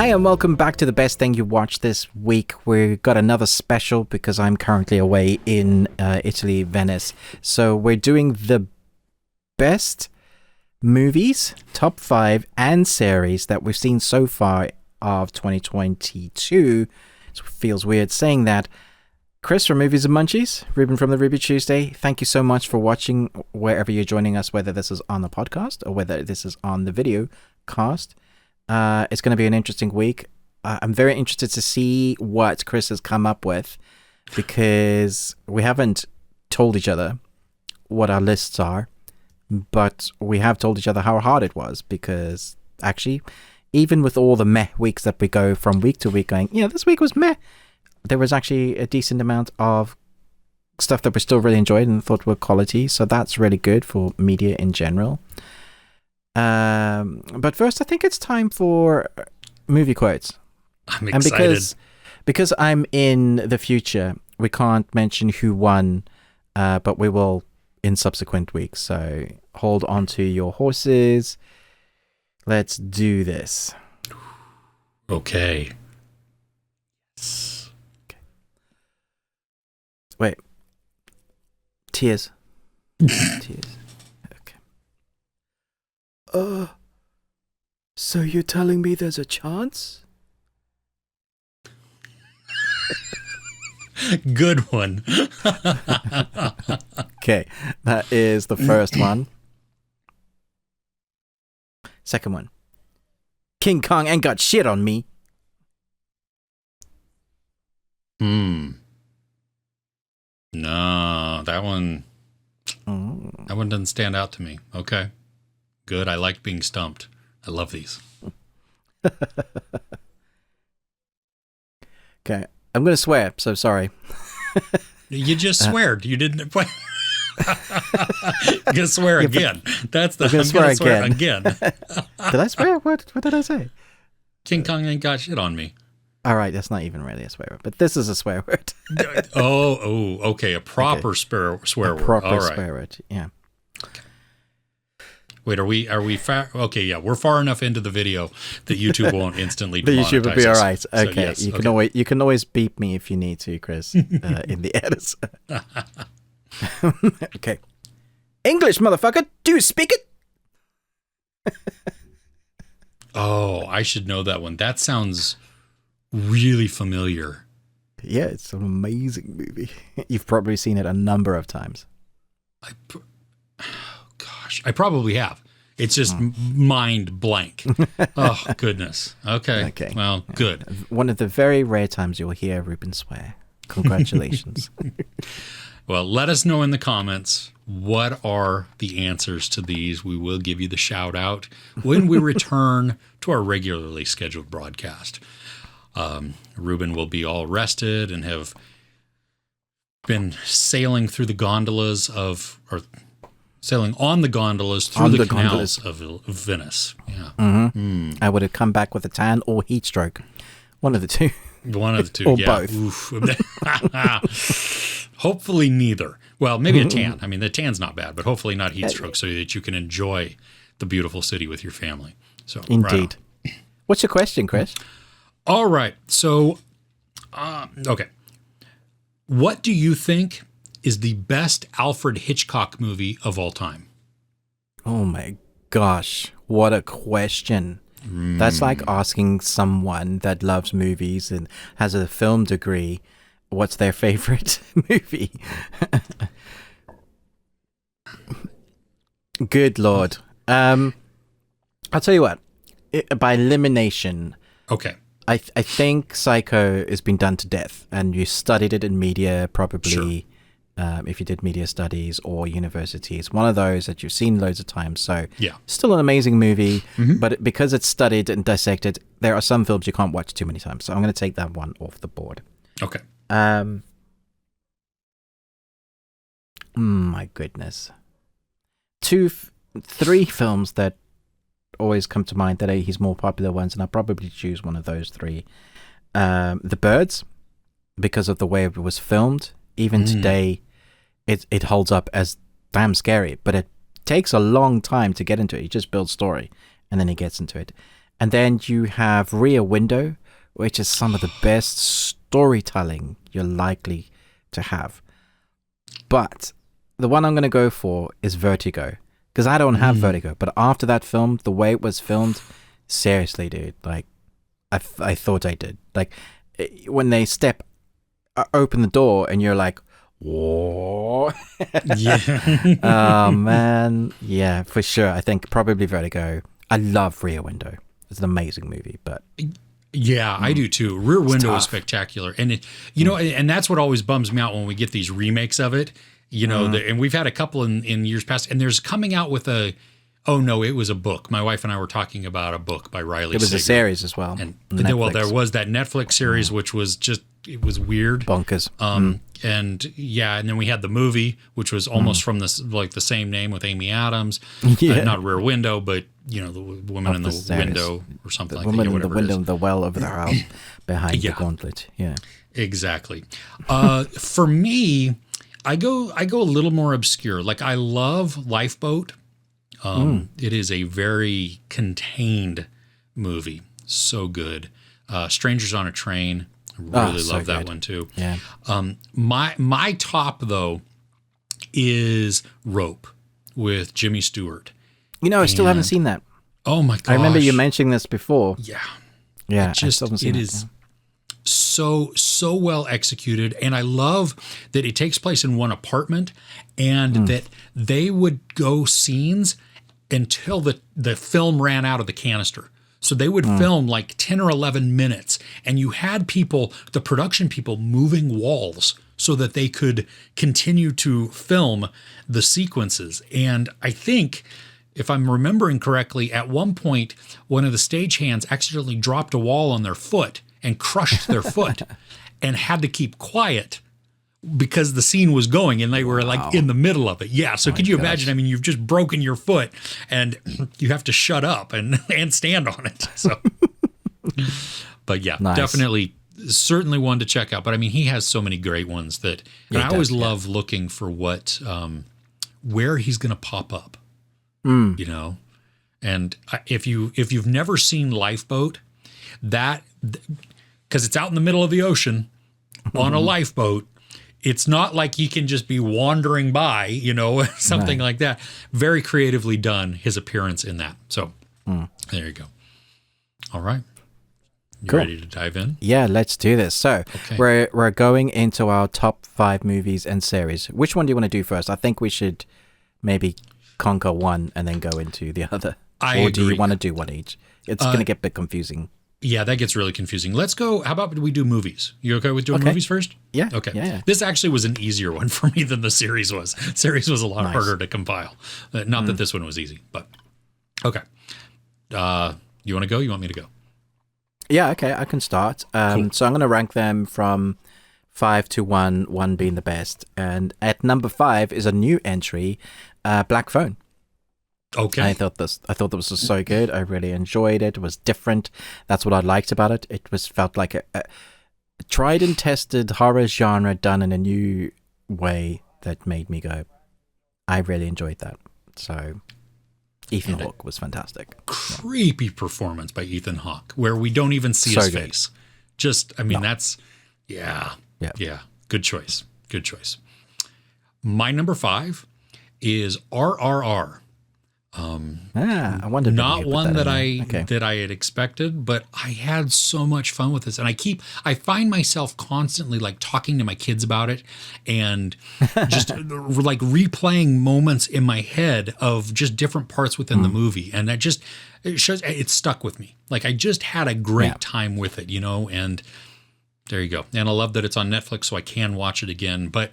Hi and welcome back to the best thing you watched this week. We've got another special because I'm currently away in Italy, Venice. So we're doing the best movies, top 5 and series that we've seen so far of 2022. It feels weird saying that. Chris from Movies and Munchies, Ruben from the Ruby Tuesday, thank you so much for watching wherever you're joining us, whether this is on the podcast or whether this is on the video cast. It's going to be an interesting week. I'm very interested to see what Chris has come up with because we haven't told each other what our lists are, but we have told each other how hard it was because actually, even with all the meh weeks that we go from week to week going, this week was meh, there was actually a decent amount of stuff that we still really enjoyed and thought were quality. So that's really good for media in general. But first, I think it's time for movie quotes. I'm excited. And because I'm in the future, we can't mention who won, but we will in subsequent weeks. So hold on to your horses. Let's do this. Okay. Wait. Tears. Tears. Okay. So you're telling me there's a chance? Good one. Okay, that is the first one. Second one. King Kong ain't got shit on me. No, that one doesn't stand out to me. Okay. Good. I like being stumped. I love these. Okay. I'm going to swear, so sorry. You just swear. You didn't. You're going to swear again. That's the. I'm going to swear again. Did I swear? What did I say? King Kong ain't got shit on me. All right, that's not even really a swear word, but this is a swear word. Okay, a proper swear word. Proper swear word, yeah. Okay. Wait, are we far? Okay, yeah, we're far enough into the video that YouTube won't instantly demonetize us. The YouTube will be all right. Okay, so, yes, you can always beep me if you need to, Chris, in the edits. Okay. English, motherfucker, do you speak it? Oh, I should know that one. That sounds really familiar. Yeah, it's an amazing movie. You've probably seen it a number of times. I probably have. It's just mind blank. Oh, goodness. Okay. Well, good. One of the very rare times you'll hear Ruben swear. Congratulations. Well, let us know in the comments what are the answers to these. We will give you the shout out when we return to our regularly scheduled broadcast. Ruben will be all rested and have been sailing through the gondolas sailing on the gondolas through the canals of Venice. Yeah. I would have come back with a tan or heat stroke. One of the two. One of the two, or yeah. Both. Hopefully neither. Well, maybe a tan. I mean, the tan's not bad, but hopefully not heat stroke so that you can enjoy the beautiful city with your family. So, indeed. Right. What's your question, Chris? All right. So, okay. What do you think is the best Alfred Hitchcock movie of all time? Oh my gosh. What a question. That's like asking someone that loves movies and has a film degree what's their favorite movie. Good Lord. I'll tell you what. By elimination. Okay. I think Psycho has been done to death, and you studied it in media, probably, if you did media studies or university. It's one of those that you've seen loads of times. So, yeah, still an amazing movie, but because it's studied and dissected, there are some films you can't watch too many times. So I'm going to take that one off the board. Okay. My goodness. 3 films that always come to mind that are his more popular ones, and I'll probably choose one of those 3. The Birds, because of the way it was filmed. Even today, it holds up as damn scary, but it takes a long time to get into it. He just builds story, and then he gets into it. And then you have Rear Window, which is some of the best storytelling you're likely to have. But the one I'm going to go for is Vertigo, because I don't have Vertigo. But after that film, the way it was filmed, seriously, dude, like I thought I did. Like when they open the door and you're like, whoa. Yeah. Oh man, yeah, for sure. I think probably Vertigo. I love Rear Window. It's an amazing movie, but yeah, I do too. Rear Window is tough. spectacular, and and that's what always bums me out when we get these remakes of it. And we've had a couple in years past, and there's coming out with oh no, it was a book. My wife and I were talking about a book by Riley. It was Sager. a series as well. And there was that Netflix series, which was it was weird, bonkers. And then we had the movie, which was almost from the same name with Amy Adams. Yeah. Not Rear Window, but the woman in the window or something like that. The woman in the window, the well over the house, behind the gauntlet. Yeah, exactly. For me, I go a little more obscure. Like I love Lifeboat. It is a very contained movie. So good. Strangers on a Train. I really love that one too. Yeah. My top though is Rope with Jimmy Stewart. I still haven't seen that. Oh my gosh. I remember you mentioning this before. Yeah. Yeah. It is so well executed, and I love that it takes place in one apartment, and that they would go scenes until the film ran out of the canister. So they would film like 10 or 11 minutes, and you had the production people moving walls so that they could continue to film the sequences. And I think, if I'm remembering correctly, at one point, one of the stagehands accidentally dropped a wall on their foot and crushed their foot and had to keep quiet because the scene was going and they were like in the middle of it. Yeah. So could you imagine? I mean, you've just broken your foot and you have to shut up and stand on it. So, but yeah, definitely, certainly one to check out. But I mean, he has so many great ones that, and I always love looking for where he's going to pop up, and if you've never seen Lifeboat, because it's out in the middle of the ocean on a lifeboat, it's not like you can just be wandering by, something like that. Very creatively done, his appearance in that. So there you go. All right. You ready to dive in? Yeah, let's do this. So we're going into our top 5 movies and series. Which one do you want to do first? I think we should maybe conquer one and then go into the other. Or do you want to do one each? It's going to get a bit confusing. Yeah, that gets really confusing. Let's go. How about we do movies? You okay with doing movies first? Yeah. Okay. Yeah. This actually was an easier one for me than the series was. Series was a lot harder to compile. Not that this one was easy, but okay. You want to go? You want me to go? Yeah, okay. I can start. Cool. So I'm going to rank them from 5 to 1, 1 being the best. And at number 5 is a new entry, Black Phone. Okay. I thought this was so good. I really enjoyed it. It was different. That's what I liked about it. It felt like a tried and tested horror genre done in a new way that made me go, I really enjoyed that. So Ethan Hawke was fantastic. Creepy performance by Ethan Hawke, where we don't even see his face. That's good choice. Good choice. My number 5 is RRR. I wondered. Not one that I had expected, but I had so much fun with this, and I find myself constantly like talking to my kids about it, and just like replaying moments in my head of just different parts within the movie, and it stuck with me. Like I just had a great time with it, and there you go. And I love that it's on Netflix, so I can watch it again, but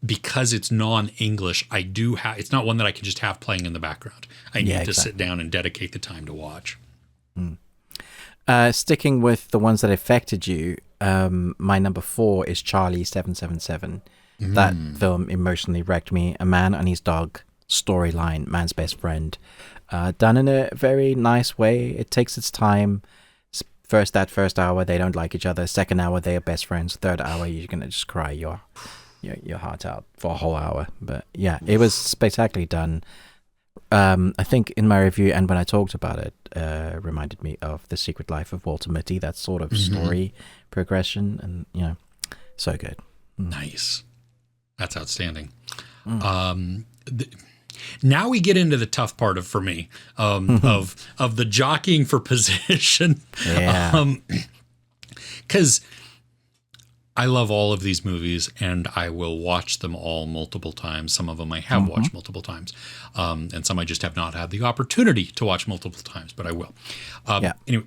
because it's non-English, it's not one that I can just have playing in the background. I need to sit down and dedicate the time to watch. Sticking with the ones that affected you, my number 4 is Charlie 777. That film emotionally wrecked me. A man and his dog storyline, man's best friend, done in a very nice way. It takes its time. First hour, they don't like each other. Second hour, they are best friends. Third hour, you're going to just cry your heart out for a whole hour. But yeah, it was spectacularly done. I think in my review and when I talked about it, reminded me of The Secret Life of Walter Mitty, that sort of story progression, and so good. Nice. That's outstanding. Now we get into the tough part for me, of the jockeying for position. Yeah. Because I love all of these movies, and I will watch them all multiple times. Some of them I have watched multiple times, and some I just have not had the opportunity to watch multiple times, but I will. Anyway,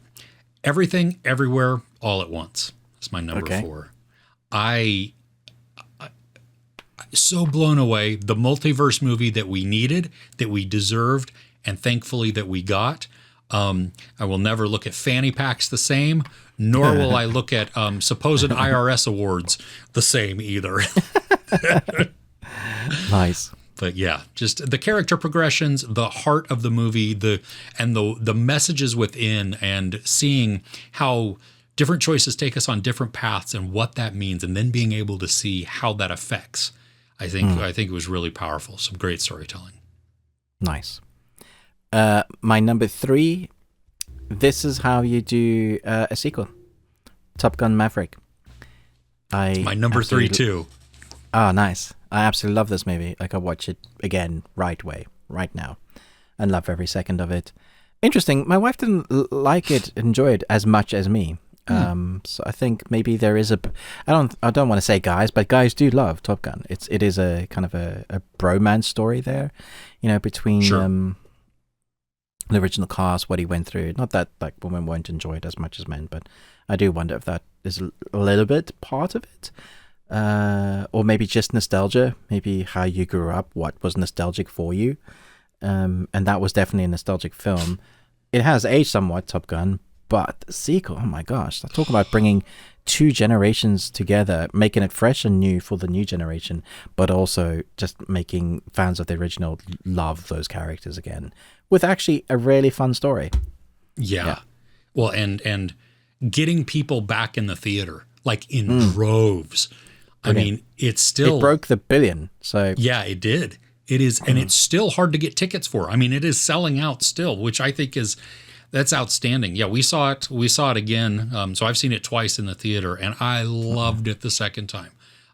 Everything, Everywhere, All at Once is my number 4. I so blown away. The multiverse movie that we needed, that we deserved, and thankfully that we got. I will never look at fanny packs the same, nor will I look at supposed IRS awards the same either. Nice. But yeah, just the character progressions, the heart of the movie, the messages within, and seeing how different choices take us on different paths and what that means, and then being able to see how that affects. I think it was really powerful. Some great storytelling. Nice. My number 3, this is how you do a sequel. Top Gun Maverick. My number 3 too. Oh, nice. I absolutely love this movie. Like, I watch it again right now, and love every second of it. Interesting. My wife didn't like it, enjoy it as much as me. So I think maybe there is I don't want to say guys, but guys do love Top Gun. It is a kind of a bromance story there, between the original cast, what he went through. Not that like women won't enjoy it as much as men, but I do wonder if that is a little bit part of it. Or maybe just nostalgia, maybe how you grew up, what was nostalgic for you. And that was definitely a nostalgic film. It has aged somewhat, Top Gun, but the sequel, oh my gosh, talk about bringing 2 generations together, making it fresh and new for the new generation, but also just making fans of the original love those characters again, with actually a really fun story. Yeah. Well, and getting people back in the theater, like in droves. Brilliant. I mean, it broke the billion. So yeah, it did. It is, and it's still hard to get tickets for. I mean, it is selling out still, which I think that's outstanding. Yeah, we saw it again. So I've seen it twice in the theater, and I loved it the second time.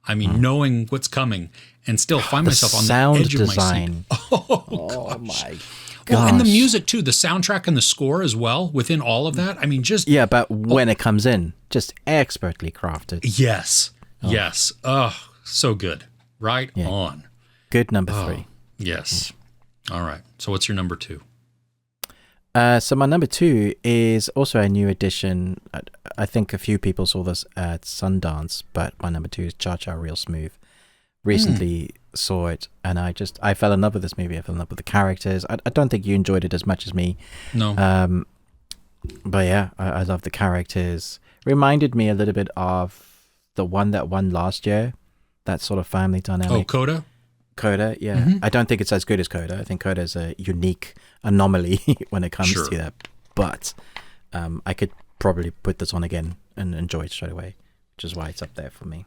I mean, knowing what's coming, and still find myself on the edge of my seat. Oh my gosh. Well, and the music too, the soundtrack and the score as well. Within all of that, I mean, but when it comes in, just expertly crafted. Yes. Yes. Oh, so good. Right on. Good number 3. Yes. All right. So what's your number 2? So my number 2 is also a new addition. I think a few people saw this at Sundance, but my number 2 is Cha Cha Real Smooth. Recently saw it, and I fell in love with this movie. I fell in love with the characters. I don't think you enjoyed it as much as me. No. But yeah, I love the characters. Reminded me a little bit of the one that won last year, that sort of family dynamic. Oh, Coda? Coda, yeah. I don't think it's as good as Coda. I think Coda is a unique anomaly when it comes to that. But I could probably put this on again and enjoy it straight away, which is why it's up there for me.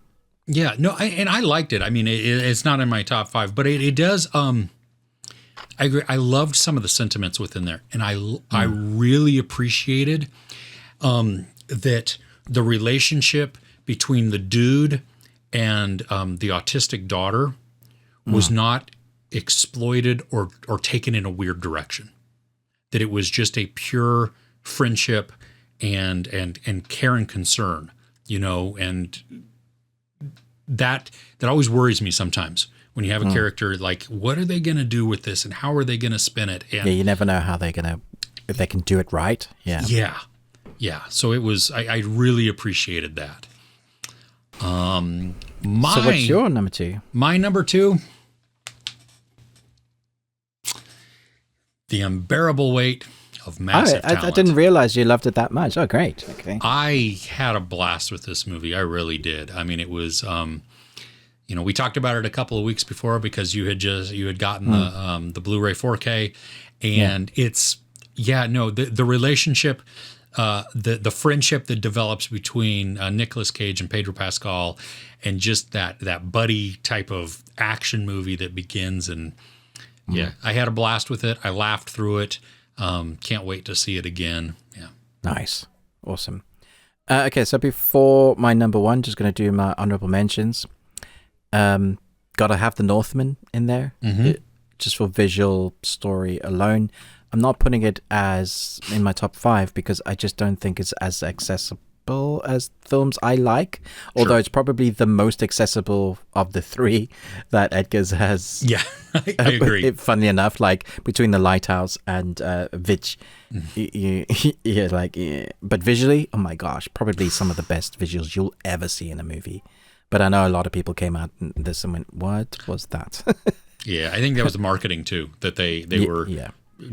Yeah, no, I liked it. I mean, it's not in my top 5, but it does. I agree. I loved some of the sentiments within there, and I really appreciated that the relationship between the dude and the autistic daughter was not exploited or taken in a weird direction. That it was just a pure friendship and care and concern, and that always worries me sometimes when you have a character like, what are they going to do with this and how are they going to spin it? And you never know how they're going to, if they can do it right. Yeah. So it was, I really appreciated that. So what's your number 2? My number 2, The Unbearable Weight of Massive Talent. I didn't realize you loved it that much. Oh, great. Okay. I had a blast with this movie. I really did. I mean, it was, we talked about it a couple of weeks before because you had gotten the Blu-ray 4K, and the relationship, the friendship that develops between Nicolas Cage and Pedro Pascal, and just that buddy type of action movie that begins, and Yeah. I had a blast with it. I laughed through it. Can't wait to see it again. Yeah. Nice. Awesome. Okay, so before my number one, just going to do my honorable mentions. Gotta have The Northman in there, just for visual story alone. I'm not putting it as in my top 5 because I just don't think it's as accessible as films I like. Although it's probably the most accessible of the 3 that Edgar's has. Yeah, I agree. Funnily enough, like between The Lighthouse and Vitch, but visually, oh my gosh, probably some of the best visuals you'll ever see in a movie. But I know a lot of people came out and this and went, "What was that?" Yeah, I think that was the marketing too, that they were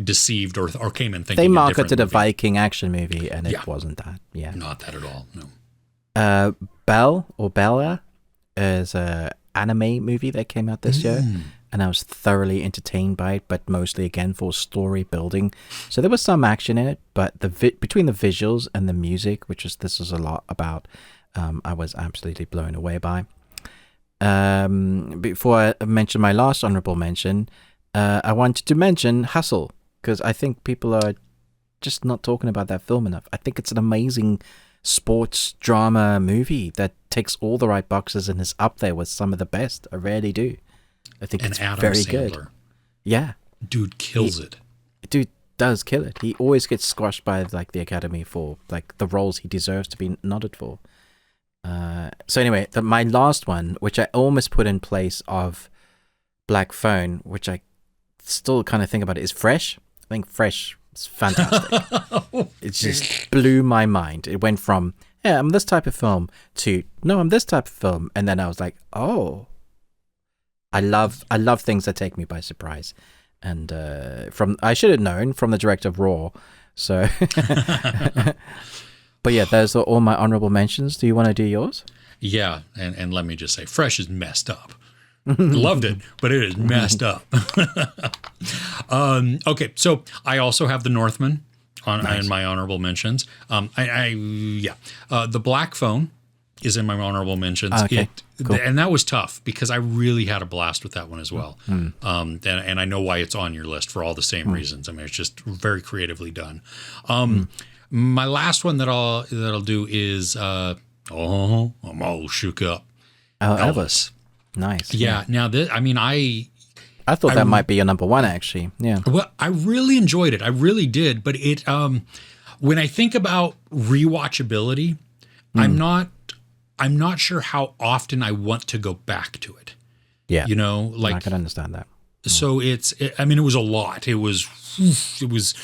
deceived or came in thinking they marketed a movie. Viking action movie and it wasn't that. Yeah, not that at all. No. Belle or Bella is a anime movie that came out this year, and I was thoroughly entertained by it, but mostly again for story building. So there was some action in it, but between the visuals and the music, this was a lot about. I was absolutely blown away by. Before I mention my last honorable mention, I wanted to mention Hustle, because I think people are just not talking about that film enough. I think it's an amazing sports drama movie that ticks all the right boxes and is up there with some of the best. I really do. I think it's Adam very Sandler. good. Yeah. Dude kills it. Dude does kill it. He always gets squashed by like the Academy for like the roles he deserves to be nodded for. So anyway, my last one, which I almost put in place of Black Phone, which I still kind of think about it, is Fresh. I think Fresh is fantastic. It just blew my mind. It went from, yeah, I'm this type of film to, no, I'm this type of film. And then I was like, oh, I love things that take me by surprise. And I should have known from the director of Raw. So, but yeah, those are all my honorable mentions. Do you want to do yours? Yeah, and let me just say, Fresh is messed up. Loved it, but it is messed up. Okay, so I also have The Northman in my honorable mentions. The Black Phone is in my honorable mentions. Okay, cool. And that was tough because I really had a blast with that one as well. And I know why it's on your list for all the same reasons. I mean, it's just very creatively done. My last one that I'll do is I'm all shook up. Elvis. Nice. Yeah. Now this, I mean, I thought that might be your number one, actually. Yeah. Well, I really enjoyed it. I really did. But it, when I think about rewatchability, I'm not sure how often I want to go back to it. Yeah. You know, like I can understand that. So it was a lot. It was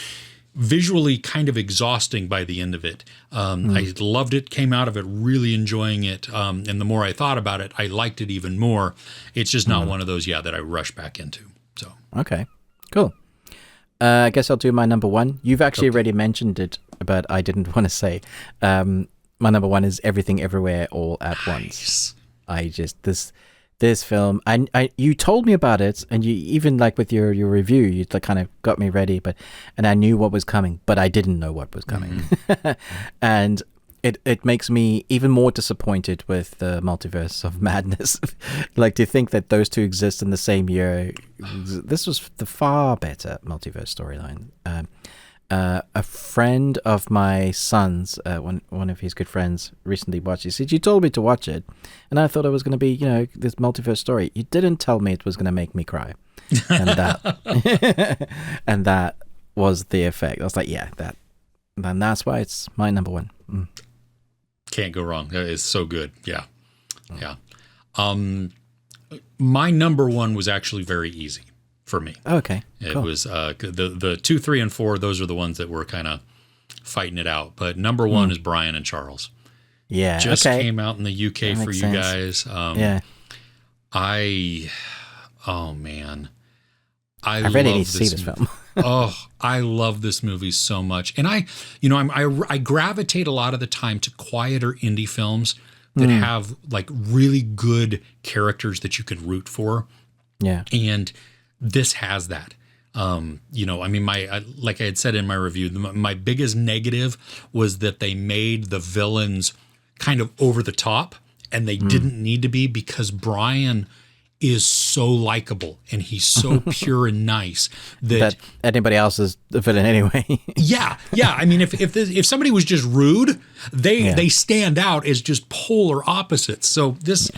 visually kind of exhausting by the end of it. I loved it, came out of it really enjoying it. And the more I thought about it, I liked it even more. It's just not one of those, that I rush back into. So okay, cool. I guess I'll do my number one. You've actually already mentioned it, but I didn't want to say. My number one is Everything Everywhere All at Once. I just this film, you told me about it, and you even like with your review, you kind of got me ready, and I knew what was coming, but I didn't know what was coming. And it makes me even more disappointed with the Multiverse of Madness. Like to think that those two exist in the same year. This was the far better multiverse storyline. A friend of my son's, one of his good friends, recently watched it. He said, "You told me to watch it, and I thought it was going to be, this multiverse story. You didn't tell me it was going to make me cry," and that, and that was the effect. I was like, "Yeah, then that's why it's my number one." Can't go wrong. It's so good. Yeah. My number one was actually very easy for me. Okay, cool. It was the 2, 3, and 4. Those are the ones that were kind of fighting it out. But number one is Brian and Charles. Yeah, just came out in the UK for you guys. I really need to see this film. I love this movie so much, and I gravitate a lot of the time to quieter indie films that have like really good characters that you could root for. Yeah, and this has that. Like I had said in my review, my biggest negative was that they made the villains kind of over the top, and they didn't need to be, because Brian is so likable and he's so pure and nice that anybody else is the villain anyway. yeah. I mean, if somebody was just rude, they stand out as just polar opposites. So this,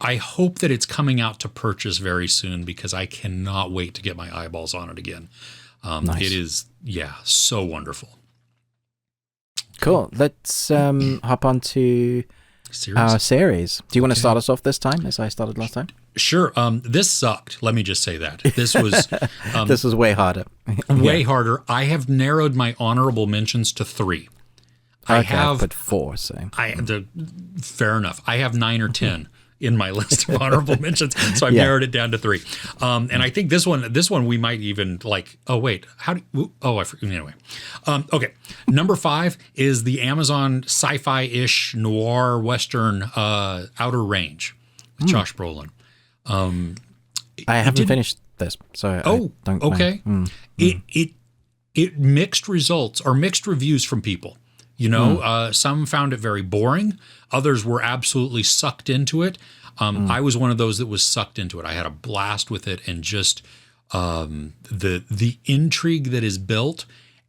I hope that it's coming out to purchase very soon because I cannot wait to get my eyeballs on it again. Nice. It is, so wonderful. Cool. Let's hop on to our series. Do you want to start us off this time as I started last time? Sure. This sucked. Let me just say that. This was this was way harder. Way harder. I have narrowed my honorable mentions to 3. I put 4, so fair enough. I have 9 or 10 in my list of honorable mentions, so I've narrowed it down to 3. And I think this one we might even like. Oh wait, I forget. Anyway, okay. Number 5 is the Amazon sci-fi-ish noir western Outer Range with Josh Brolin. I haven't finished this, so I don't okay. know. It mixed results or mixed reviews from people. You know, some found it very boring. Others were absolutely sucked into it. I was one of those that was sucked into it. I had a blast with it, and just the intrigue that is built,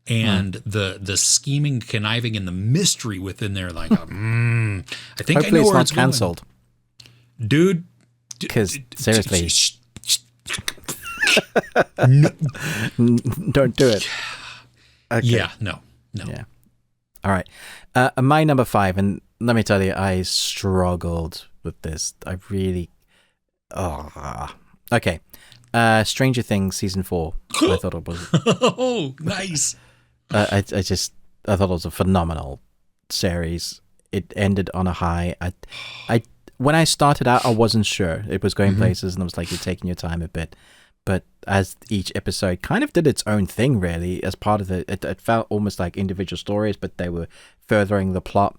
and the scheming, conniving, and the mystery within there. Like, I think Hopefully I know it's where not it's cancelled, dude. because seriously, don't do it. Okay. Yeah, no. Yeah. All right. My number 5, and let me tell you, I struggled with this. I really. Okay. Stranger Things season 4. I thought it was. Oh, nice. I thought it was a phenomenal series. It ended on a high. When I started out, I wasn't sure it was going places, and I was like, "You're taking your time a bit." But as each episode kind of did its own thing, really, as part of it felt almost like individual stories, but they were furthering the plot.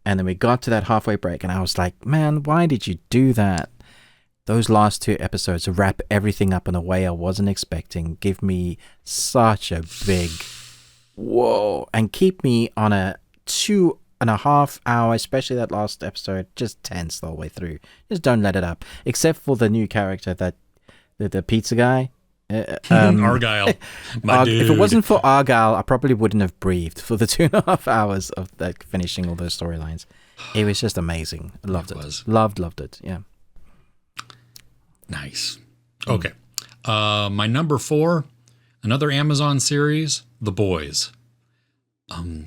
And then we got to that halfway break, and I was like, man, why did you do that? Those last 2 episodes wrap everything up in a way I wasn't expecting, give me such a big whoa, and keep me on a 2.5 hour, especially that last episode, just tense the whole way through. Just don't let it up, except for the new character, that the pizza guy. Argyle, my dude. If it wasn't for Argyle, I probably wouldn't have breathed for the 2.5 hours of that, finishing all those storylines. It was just amazing. I loved it. Loved it. Yeah. Nice. Okay. My number 4, another Amazon series, The Boys. The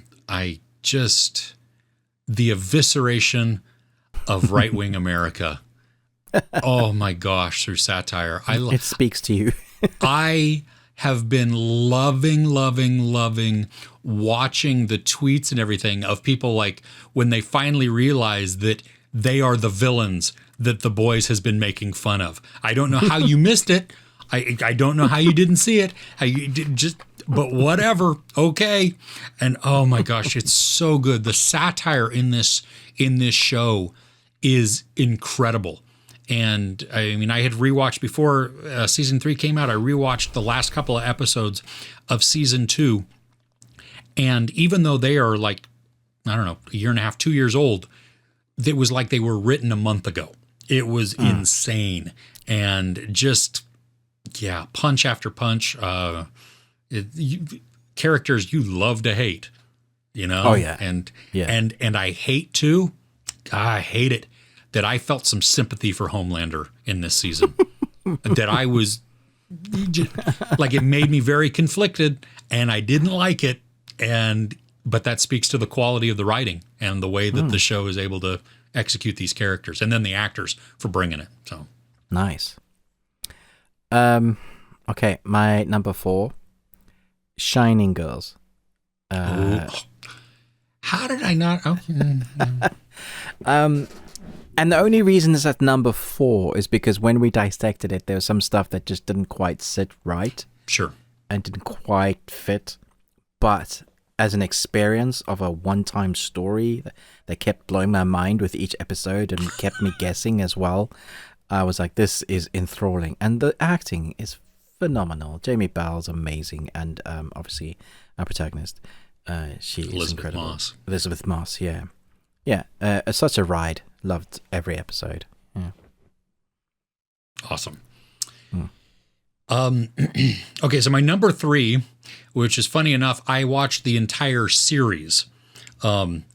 evisceration of right-wing America. Oh my gosh, through satire. It speaks to you. I have been loving watching the tweets and everything of people, like when they finally realize that they are the villains that The Boys has been making fun of. I don't know how you missed it. I don't know how you didn't see it. How you did but whatever. Okay. And oh my gosh, it's so good. The satire in this show is incredible. And I mean, I had rewatched before season 3 came out. I rewatched the last couple of episodes of season 2. And even though they are like, I don't know, 1.5, 2 years old, it was like they were written a month ago. It was insane. And just, punch after punch. Characters you love to hate, you know? Oh, yeah. And I hate too. I hate it that I felt some sympathy for Homelander in this season. That I was like, it made me very conflicted, and I didn't like it. But that speaks to the quality of the writing and the way that the show is able to execute these characters, and then the actors for bringing it. So nice. Okay, my number 4, Shining Girls. How did I not? And the only reason it's at number 4 is because when we dissected it, there was some stuff that just didn't quite sit right. Sure. And didn't quite fit. But as an experience of a one-time story that kept blowing my mind with each episode and kept me guessing as well, I was like, this is enthralling. And the acting is phenomenal. Jamie Bell's amazing. And obviously our protagonist, she is incredible. Moss. Elizabeth Moss, yeah. Yeah, such a ride. Loved every episode. Awesome. Okay, so my number 3, which is funny enough, I watched the entire series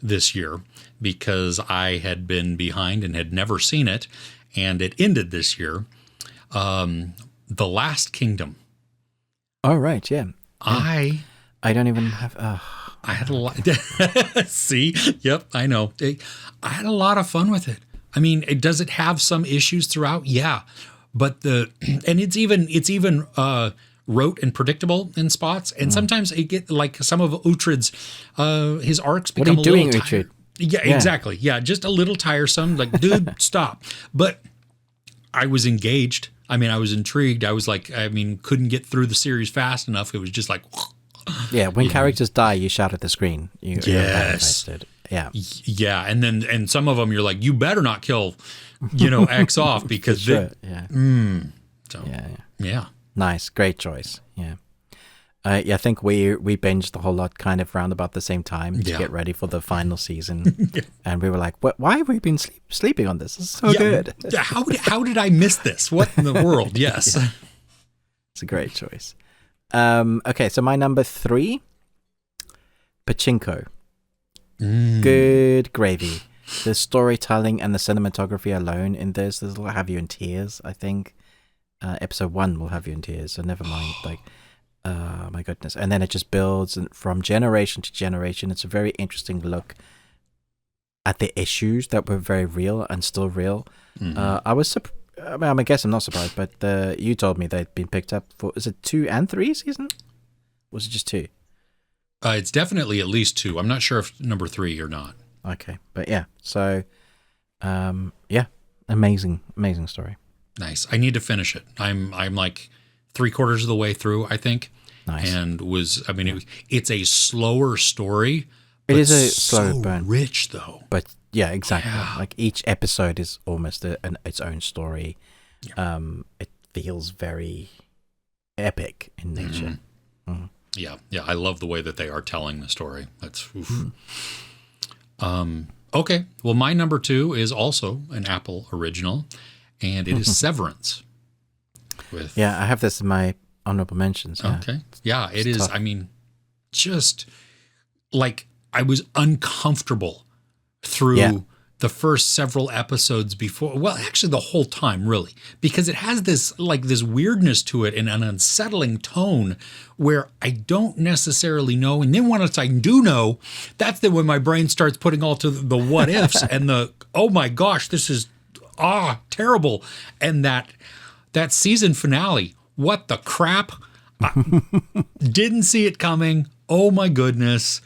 this year because I had been behind and had never seen it, and it ended this year. The Last Kingdom. Oh, right, yeah. I don't even have... I had a lot. See? Yep, I know. I had a lot of fun with it. I mean, does it have some issues throughout? Yeah. But it's even rote and predictable in spots. And sometimes it get like some of Uhtred's, his arcs become what are you a little doing, tired. Uhtred? Yeah, exactly. Yeah, just a little tiresome. Like, dude, stop. But I was engaged. I mean, I was intrigued. I was like, couldn't get through the series fast enough. It was just like, yeah. When characters die, you shout at the screen. You're that invested. Yeah. Yeah. And some of them you're like, you better not kill, X off because sure. Yeah. Nice. Great choice. Yeah. I think we binged the whole lot kind of round about the same time to get ready for the final season. And we were like, why have we been sleeping on this? This is so good. How did I miss this? What in the world? Yes. Yeah. It's a great choice. Okay, so my number 3, Pachinko. Good gravy. The storytelling and the cinematography alone in this will have you in tears, I think. Episode 1 will have you in tears, so never mind. Like, my goodness. And then it just builds from generation to generation. It's a very interesting look at the issues that were very real and still real. Mm-hmm. I guess I'm not surprised, but you told me they'd been picked up for, is it 2 and 3 season? Or was it just 2? It's definitely at least 2. I'm not sure if number 3 or not. Okay, but yeah, so, amazing story. Nice. I need to finish it. I'm like 3/4 of the way through, I think. Nice. And it's a slower story. It is a slow burn. Rich though. But yeah, exactly. Yeah. Like each episode is almost its own story. Yeah. It feels very epic in nature. Mm-hmm. Mm. Yeah. I love the way that they are telling the story. That's oof. Okay. Well, my number 2 is also an Apple original, and it is Severance. I have this in my honorable mentions. Yeah. Okay. Yeah, it is. Tough. I mean, just like I was uncomfortable through the first several episodes before. Well, actually the whole time, really, because it has this weirdness to it and an unsettling tone where I don't necessarily know. And then once I do know, that's when my brain starts putting all to the what ifs and the, oh my gosh, this is terrible. And that season finale, what the crap? Didn't see it coming. Oh my goodness.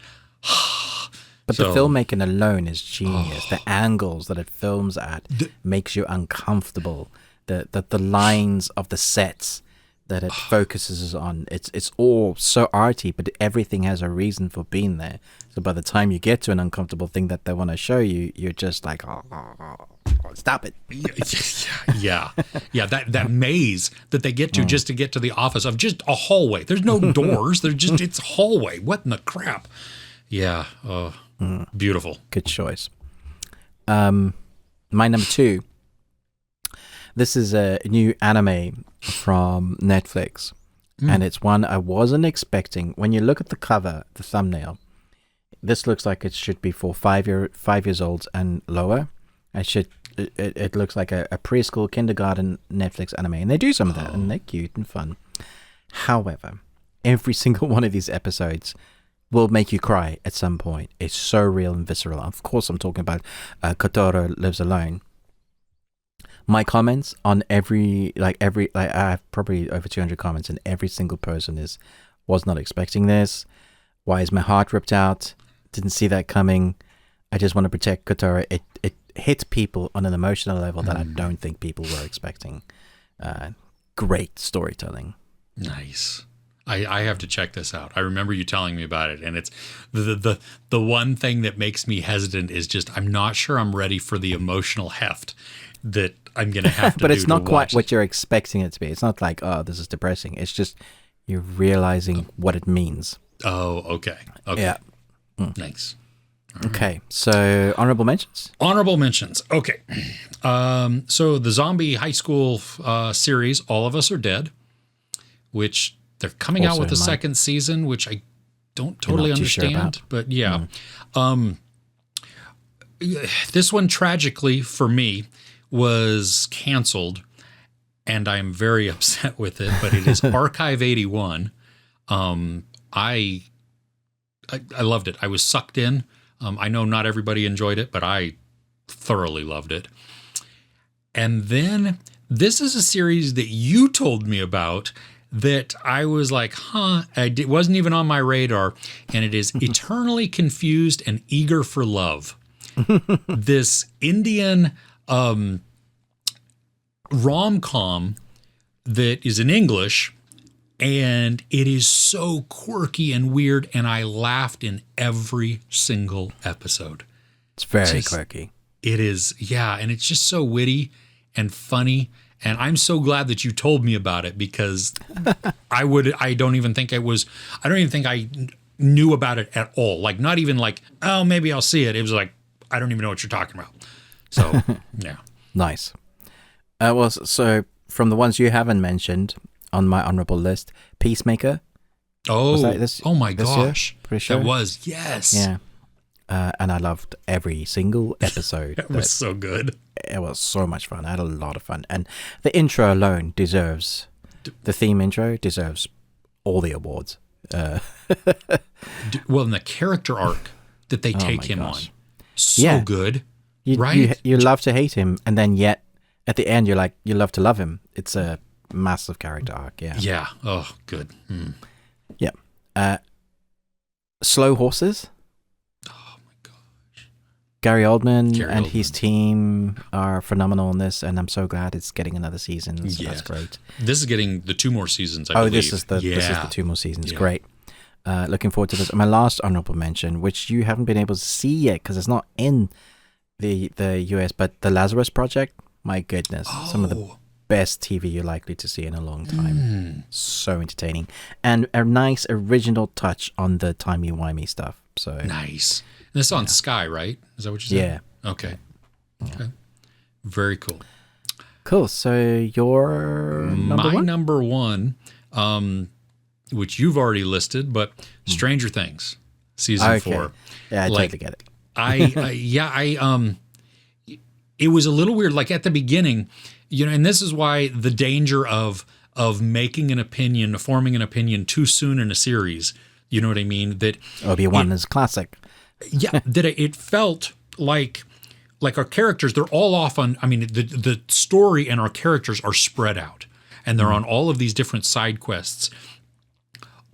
But the filmmaking alone is genius. The angles that it films at makes you uncomfortable. The lines of the sets that it focuses on, it's all so arty, but everything has a reason for being there. So by the time you get to an uncomfortable thing that they want to show you, you're just like, stop it. Yeah. That maze that they get to just to get to the office of just a hallway. There's no doors. It's a hallway. What in the crap? Yeah. Beautiful. Good choice. My number 2. This is a new anime from Netflix, and it's one I wasn't expecting. When you look at the cover, the thumbnail, this looks like it should be for 5 years old and lower. It looks like a preschool, kindergarten Netflix anime, and they do some of that, and they're cute and fun. However, every single one of these episodes will make you cry at some point. It's so real and visceral. Of course, I'm talking about Kotaro Lives Alone. My comments on I have probably over 200 comments, and every single person was not expecting this. Why is my heart ripped out? Didn't see that coming. I just want to protect Kotaro. It hit people on an emotional level that I don't think people were expecting. Great storytelling. Nice. I have to check this out. I remember you telling me about it, and it's the one thing that makes me hesitant is just I'm not sure I'm ready for the emotional heft that I'm going to have to but do it's not quite watch. what you're expecting it to be. It's not like, oh, this is depressing. It's just you're realizing what it means. Oh, okay. Yeah. Nice. Okay, so honorable mentions? Honorable mentions. Okay. So the zombie high school series, All of Us Are Dead, which they're coming out Also with a mine. second season, which I don't You're not totally too sure understand. about. But yeah. This one, tragically for me, was canceled, and I'm very upset with it, but it is Archive 81. I loved it. I was sucked in. I know not everybody enjoyed it, but I thoroughly loved it. And then this is a series that you told me about that I was like, it wasn't even on my radar. And it is Eternally Confused and Eager for Love. This Indian rom-com that is in English, and it is so quirky and weird, and I laughed in every single episode. It's very quirky. It is, yeah, and it's just so witty and funny, and I'm so glad that you told me about it, because I don't even think I knew about it at all. Like, not even like, oh, maybe I'll see it. It was like, I don't even know what you're talking about. So, yeah. Nice. So from the ones you haven't mentioned on my honorable list, Peacemaker. Oh, Was that this my year? gosh. Pretty sure. That was, yes. Yeah. And I loved every single episode. That was so good. It was so much fun. I had a lot of fun. And the intro alone deserves, the theme intro deserves all the awards. Well, and the character arc that they take him gosh. on. So good. Right? You love to hate him, and then yet at the end you're like, you love to love him. It's a massive character arc. Yeah. Yeah. Oh, good. Yeah. Slow Horses. Oh my gosh. Gary Oldman and his team are phenomenal in this, and I'm so glad it's getting another season. So that's great. This is getting the 2 more seasons, I believe. This is the 2 more seasons. Yeah. Great. Looking forward to this. My last honorable mention, which you haven't been able to see yet because it's not in the US, but the Lazarus Project. My goodness, some of the best TV you're likely to see in a long time. So entertaining, and a nice original touch on the timey-wimey stuff. So nice. And this is on Sky, right? Is that what you said? Yeah. Okay. Very cool. Cool. So your number one, which you've already listed, but Stranger Things season 4. Yeah, I totally get it. It was a little weird. Like at the beginning, and this is why the danger of making an opinion, forming an opinion too soon in a series. You know what I mean? That Obi-Wan is classic. Yeah, that it felt like our characters, they're all off on. I mean, the story and our characters are spread out, and they're on all of these different side quests.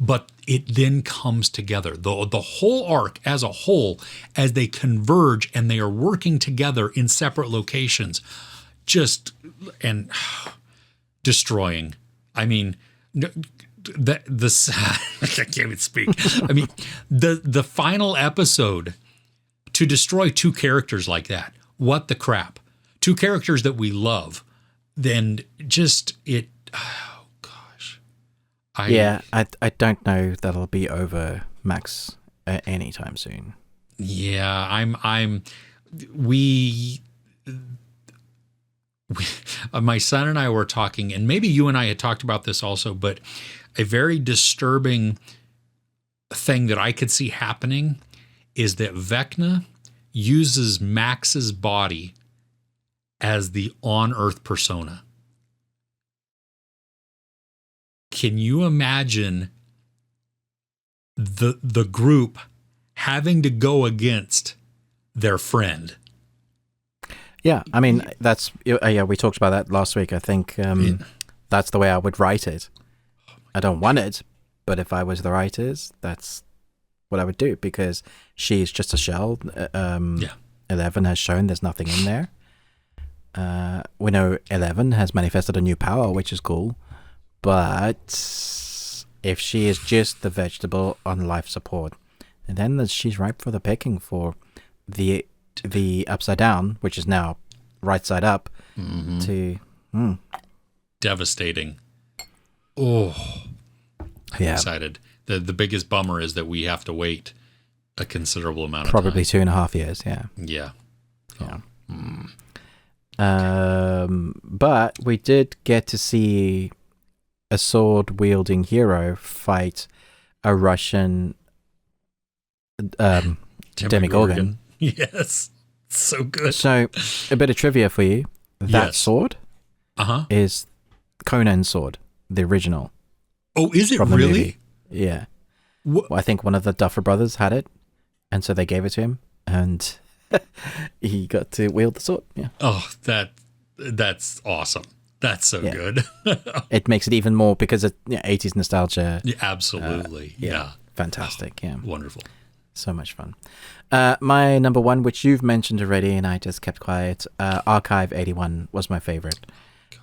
But it then comes together. The whole arc as a whole, as they converge and they are working together in separate locations, and destroying. I mean, I can't even speak. I mean, the final episode, to destroy 2 characters like that, what the crap? 2 characters that we love, then just it. I don't know that'll be over Max anytime soon. Yeah, my son and I were talking, and maybe you and I had talked about this also, but a very disturbing thing that I could see happening is that Vecna uses Max's body as the on-Earth persona. Can you imagine the group having to go against their friend? Yeah, I mean, that's we talked about that last week. I think that's the way I would write it. I don't want it, but if I was the writers, that's what I would do, because she's just a shell. 11 has shown there's nothing in there. We know 11 has manifested a new power, which is cool. But if she is just the vegetable on life support, then she's ripe for the picking for the upside down, which is now right side up, to devastating. Oh, I'm excited. The biggest bummer is that we have to wait a considerable amount of Probably time. 2.5 years, yeah. Yeah. Yeah. But we did get to see a sword-wielding hero fight a Russian demigorgon. Yes. So good. So, a bit of trivia for you. That Yes. sword Uh-huh. is Conan's sword, the original. Oh, is it from the really? movie. Yeah. Well, I think one of the Duffer brothers had it, and so they gave it to him, and he got to wield the sword. Yeah. Oh, that's awesome. That's so Yeah. good. It makes it even more because of 80s nostalgia. Yeah, absolutely. Yeah. Fantastic. Yeah. Wonderful. So much fun. My number one, which you've mentioned already, and I just kept quiet, Archive 81 was my favorite.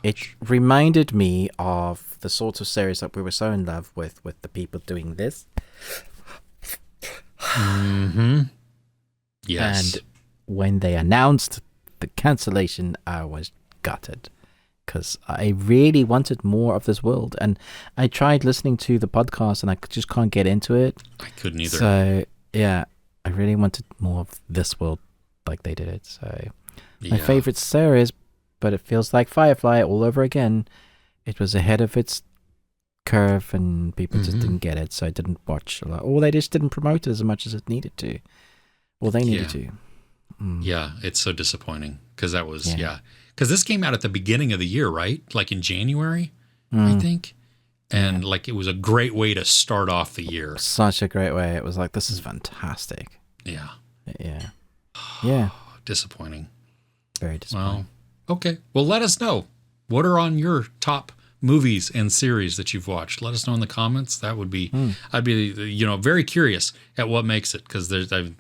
It reminded me of the sort of series that we were so in love with the people doing this. Mm-hmm. Yes. And when they announced the cancellation, I was gutted because I really wanted more of this world. And I tried listening to the podcast and I just can't get into it. I couldn't either. So, yeah, I really wanted more of this world like they did it. So, my favorite series, but it feels like Firefly all over again. It was ahead of its curve and people just didn't get it. So, I didn't watch a lot. Or they just didn't promote it as much as it needed to. Well, they needed to. Yeah, it's so disappointing because that was, because this came out at the beginning of the year, right? Like in January, I think. And like it was a great way to start off the year. Such a great way. It was like, this is fantastic. Yeah. Yeah. Yeah. Disappointing. Very disappointing. Well, okay. Well, let us know. What are on your top movies and series that you've watched? Let us know in the comments. That would be, I'd be, very curious at what makes it because there's a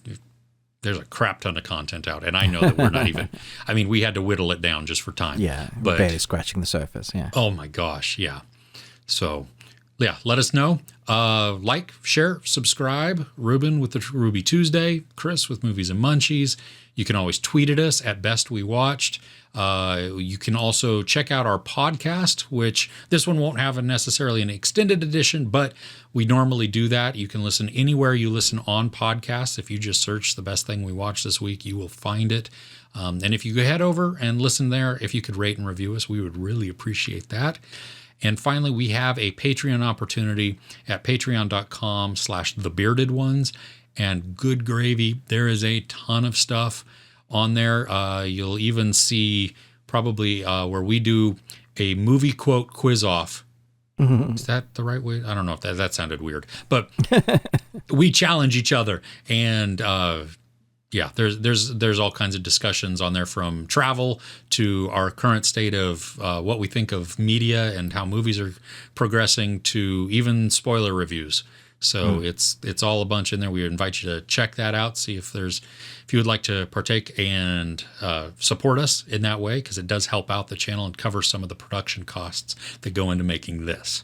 crap ton of content out. And I know that we're not even, we had to whittle it down just for time. Yeah. But barely scratching the surface. Yeah. Oh my gosh. Yeah. So, yeah, let us know. Like, share, subscribe. Ruben with the Ruby Tuesday. Chris with Movies and Munchies. You can always tweet at us at Best We Watched. You can also check out our podcast, which this one won't have necessarily an extended edition, but we normally do that. You can listen anywhere you listen on podcasts. If you just search the best thing we watched this week, you will find it. And if you head over and listen there, if you could rate and review us, we would really appreciate that. And finally, we have a Patreon opportunity at patreon.com/thebeardedones. And good gravy, there is a ton of stuff on there. You'll even see probably where we do a movie quote quiz off. Is that the right way? I don't know if that sounded weird, but we challenge each other. And there's all kinds of discussions on there, from travel to our current state of what we think of media and how movies are progressing, to even spoiler reviews. So it's all a bunch in there. We invite you to check that out. See if you would like to partake and support us in that way, because it does help out the channel and cover some of the production costs that go into making this.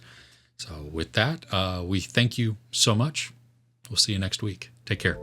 So with that, we thank you so much. We'll see you next week. Take care.